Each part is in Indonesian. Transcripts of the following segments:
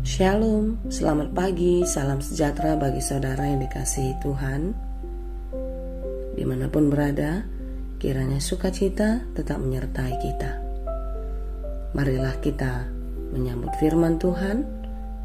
Shalom, selamat pagi, salam sejahtera bagi saudara yang dikasihi Tuhan. Dimanapun berada, kiranya sukacita tetap menyertai kita. Marilah kita menyambut firman Tuhan,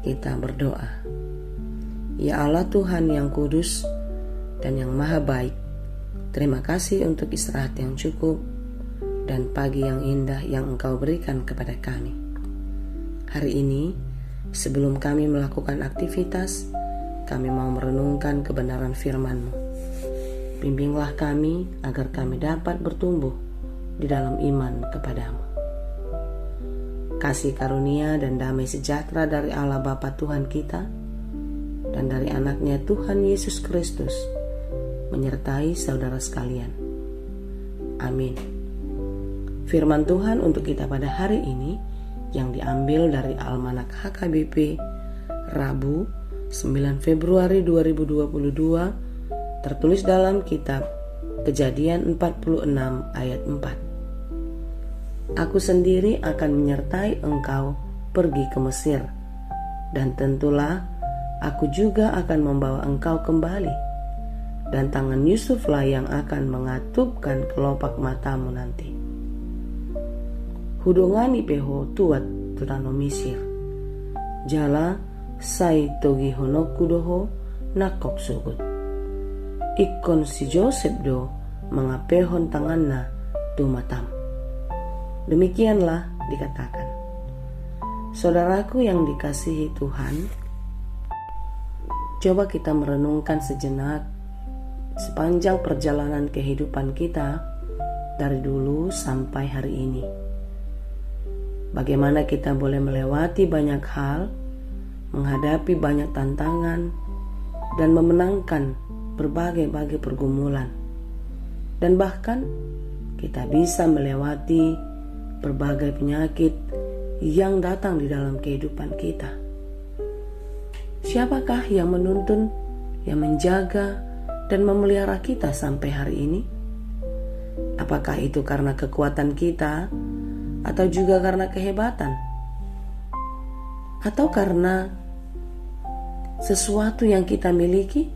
kita berdoa. Ya Allah Tuhan yang kudus dan yang maha baik, terima kasih untuk istirahat yang cukup dan pagi yang indah yang Engkau berikan kepada kami. Hari ini, sebelum kami melakukan aktivitas, kami mau merenungkan kebenaran firman-Mu. Bimbinglah kami agar kami dapat bertumbuh di dalam iman kepadamu. Kasih karunia dan damai sejahtera dari Allah Bapa Tuhan kita dan dari anaknya Tuhan Yesus Kristus menyertai saudara sekalian. Amin. Firman Tuhan untuk kita pada hari ini yang diambil dari Almanak HKBP Rabu 9 Februari 2022, tertulis dalam kitab Kejadian 46 ayat 4. Aku sendiri akan menyertai engkau pergi ke Mesir, dan tentulah aku juga akan membawa engkau kembali, dan tangan Yusuflah yang akan mengatupkan kelopak matamu nanti. Hudongani peho tuat tutano Mesir, jala sai togi honoku doho nakok sugut. Ikon si Joseph do mengapehon tanganna tu matam. Demikianlah dikatakan. Saudaraku yang dikasihi Tuhan, coba kita merenungkan sejenak sepanjang perjalanan kehidupan kita dari dulu sampai hari ini. Bagaimana kita boleh melewati banyak hal, menghadapi banyak tantangan, dan memenangkan berbagai pergumulan. Dan bahkan kita bisa melewati berbagai penyakit yang datang di dalam kehidupan kita. Siapakah yang menuntun, yang menjaga, dan memelihara kita sampai hari ini? Apakah itu karena kekuatan kita, atau juga karena kehebatan, atau karena sesuatu yang kita miliki?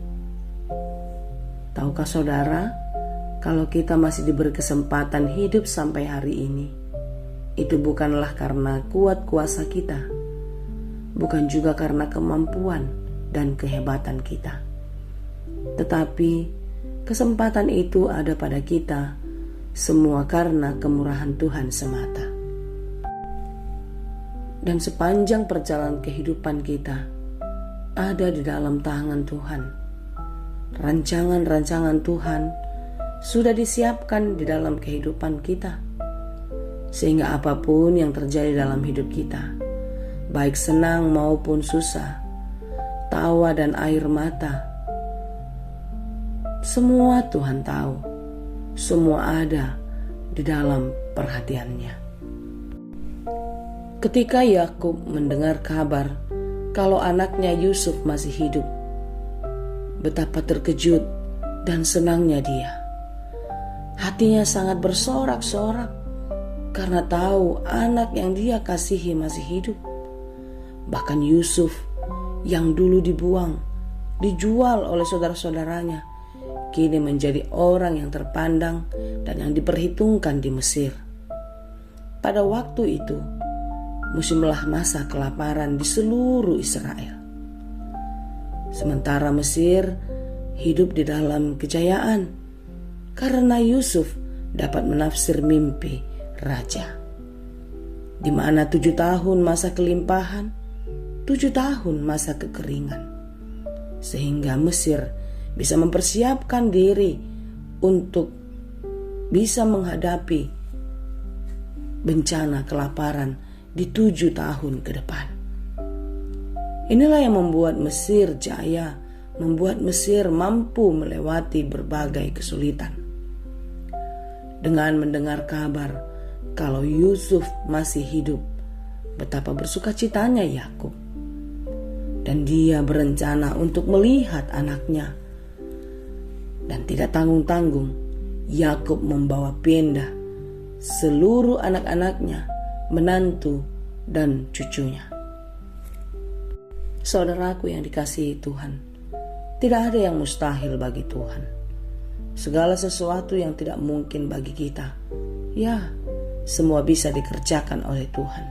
Tahukah saudara, kalau kita masih diberi kesempatan hidup sampai hari ini, itu bukanlah karena kuat kuasa kita, bukan juga karena kemampuan dan kehebatan kita, tetapi kesempatan itu ada pada kita semua karena kemurahan Tuhan semata. Dan sepanjang perjalanan kehidupan kita ada di dalam tangan Tuhan. Rancangan-rancangan Tuhan sudah disiapkan di dalam kehidupan kita, sehingga apapun yang terjadi dalam hidup kita, baik senang maupun susah, tawa dan air mata, semua Tuhan tahu, semua ada di dalam perhatiannya. Ketika Yakub mendengar kabar kalau anaknya Yusuf masih hidup, betapa terkejut dan senangnya dia. Hatinya sangat bersorak-sorak karena tahu anak yang dia kasihi masih hidup. Bahkan Yusuf yang dulu dibuang, dijual oleh saudara-saudaranya, kini menjadi orang yang terpandang dan yang diperhitungkan di Mesir. Pada waktu itu, musimlah masa kelaparan di seluruh Israel. Sementara Mesir hidup di dalam kejayaan karena Yusuf dapat menafsir mimpi raja, di mana 7 tahun masa kelimpahan, 7 tahun masa kekeringan, sehingga Mesir bisa mempersiapkan diri untuk bisa menghadapi bencana kelaparan di 7 tahun ke depan. Inilah yang membuat Mesir jaya, membuat Mesir mampu melewati berbagai kesulitan. Dengan mendengar kabar kalau Yusuf masih hidup, betapa bersukacitanya Yakub. Dan dia berencana untuk melihat anaknya. Dan tidak tanggung-tanggung, Yakub membawa pindah seluruh anak-anaknya, menantu, dan cucunya. Saudaraku yang dikasihi Tuhan, tidak ada yang mustahil bagi Tuhan. Segala sesuatu yang tidak mungkin bagi kita, ya, semua bisa dikerjakan oleh Tuhan.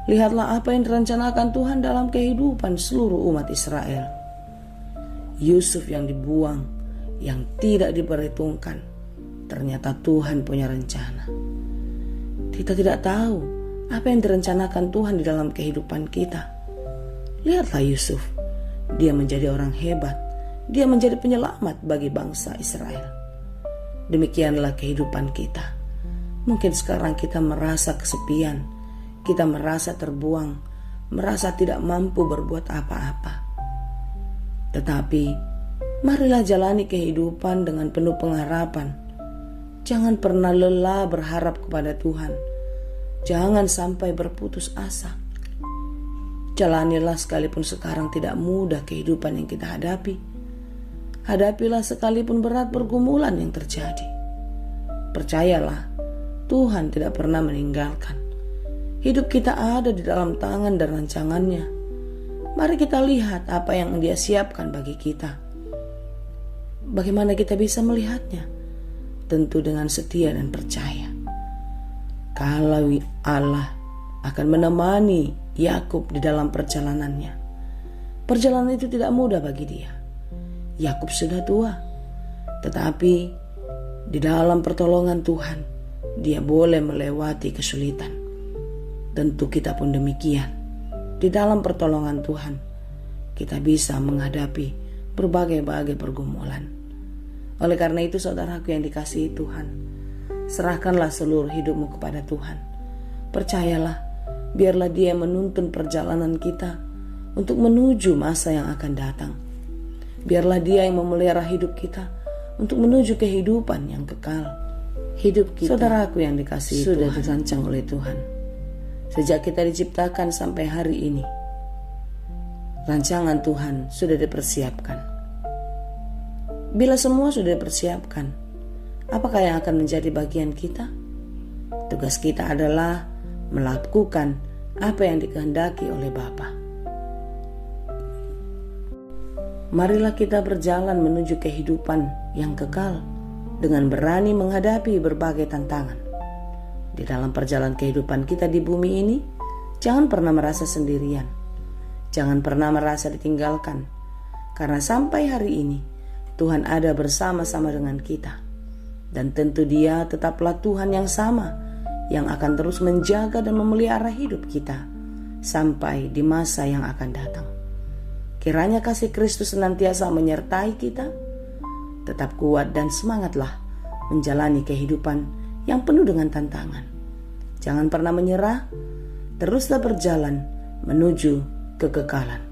Lihatlah apa yang direncanakan Tuhan dalam kehidupan seluruh umat Israel. Yusuf yang dibuang, yang tidak diperhitungkan, ternyata Tuhan punya rencana. Kita tidak tahu apa yang direncanakan Tuhan di dalam kehidupan kita. Lihatlah Yusuf, dia menjadi orang hebat, dia menjadi penyelamat bagi bangsa Israel. Demikianlah kehidupan kita. Mungkin sekarang kita merasa kesepian, kita merasa terbuang, merasa tidak mampu berbuat apa-apa. Tetapi, marilah jalani kehidupan dengan penuh pengharapan. Jangan pernah lelah berharap kepada Tuhan. Jangan sampai berputus asa. Jalanilah sekalipun sekarang tidak mudah kehidupan yang kita hadapi. Hadapilah sekalipun berat pergumulan yang terjadi. Percayalah, Tuhan tidak pernah meninggalkan. Hidup kita ada di dalam tangan dan rancangannya. Mari kita lihat apa yang Dia siapkan bagi kita. Bagaimana kita bisa melihatnya? Tentu dengan setia dan percaya. Kalau Allah akan menemani Yakub di dalam perjalanannya. Perjalanan itu tidak mudah bagi dia. Yakub sudah tua, tetapi di dalam pertolongan Tuhan, dia boleh melewati kesulitan. Tentu kita pun demikian. Di dalam pertolongan Tuhan, kita bisa menghadapi berbagai-bagai pergumulan. Oleh karena itu, saudaraku yang dikasihi Tuhan, serahkanlah seluruh hidupmu kepada Tuhan. Percayalah, biarlah Dia menuntun perjalanan kita untuk menuju masa yang akan datang. Biarlah Dia yang memelihara hidup kita untuk menuju kehidupan yang kekal. Hidup kita, saudaraku yang dikasihi sudah dirancang oleh Tuhan. Sejak kita diciptakan sampai hari ini, rancangan Tuhan sudah dipersiapkan. Bila semua sudah dipersiapkan, apakah yang akan menjadi bagian kita? Tugas kita adalah melakukan apa yang dikehendaki oleh Bapa. Marilah kita berjalan menuju kehidupan yang kekal dengan berani menghadapi berbagai tantangan. Di dalam perjalanan kehidupan kita di bumi ini, jangan pernah merasa sendirian. Jangan pernah merasa ditinggalkan. Karena sampai hari ini, Tuhan ada bersama-sama dengan kita. Dan tentu Dia tetaplah Tuhan yang sama, yang akan terus menjaga dan memelihara hidup kita sampai di masa yang akan datang. Kiranya kasih Kristus senantiasa menyertai kita. Tetap kuat dan semangatlah menjalani kehidupan yang penuh dengan tantangan. Jangan pernah menyerah, teruslah berjalan menuju kekekalan.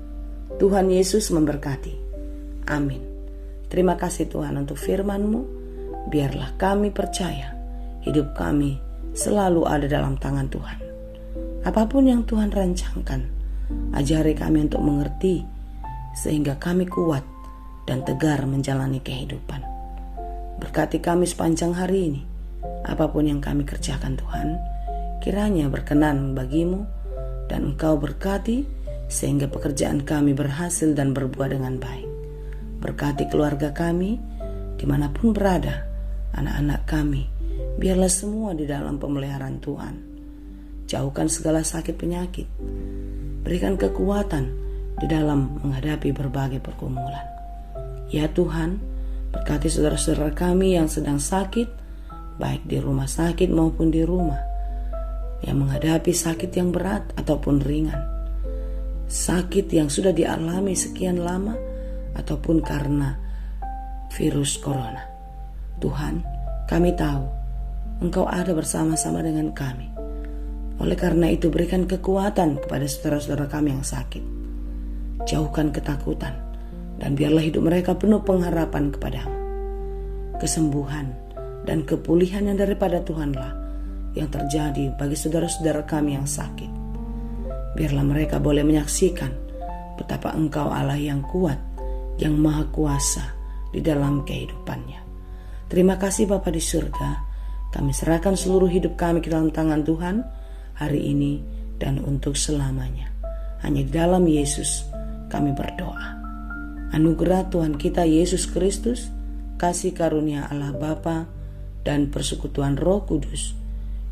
Tuhan Yesus memberkati. Amin. Terima kasih Tuhan untuk firman-Mu. Biarlah kami percaya hidup kami selalu ada dalam tangan Tuhan. Apapun yang Tuhan rancangkan, ajari kami untuk mengerti sehingga kami kuat dan tegar menjalani kehidupan. Berkati kami sepanjang hari ini. Apapun yang kami kerjakan Tuhan, kiranya berkenan bagi-Mu dan Engkau berkati sehingga pekerjaan kami berhasil dan berbuah dengan baik. Berkati keluarga kami dimanapun berada, anak-anak kami, biarlah semua di dalam pemeliharaan Tuhan. Jauhkan segala sakit penyakit. Berikan kekuatan di dalam menghadapi berbagai pergumulan. Ya Tuhan, berkati saudara-saudara kami yang sedang sakit, baik di rumah sakit maupun di rumah, yang menghadapi sakit yang berat ataupun ringan, sakit yang sudah dialami sekian lama ataupun karena virus corona. Tuhan, kami tahu Engkau ada bersama-sama dengan kami. Oleh karena itu, berikan kekuatan kepada saudara-saudara kami yang sakit. Jauhkan ketakutan, dan biarlah hidup mereka penuh pengharapan kepada-Mu. Kesembuhan dan kepulihan yang daripada Tuhanlah yang terjadi bagi saudara-saudara kami yang sakit. Biarlah mereka boleh menyaksikan betapa Engkau Allah yang kuat, yang maha kuasa di dalam kehidupannya. Terima kasih Bapa di surga. Kami serahkan seluruh hidup kami ke dalam tangan Tuhan hari ini dan untuk selamanya. Hanya di dalam Yesus kami berdoa. Anugerah Tuhan kita Yesus Kristus, kasih karunia Allah Bapa, dan persekutuan Roh Kudus,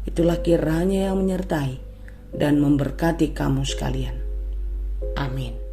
itulah kiranya yang menyertai dan memberkati kamu sekalian. Amin.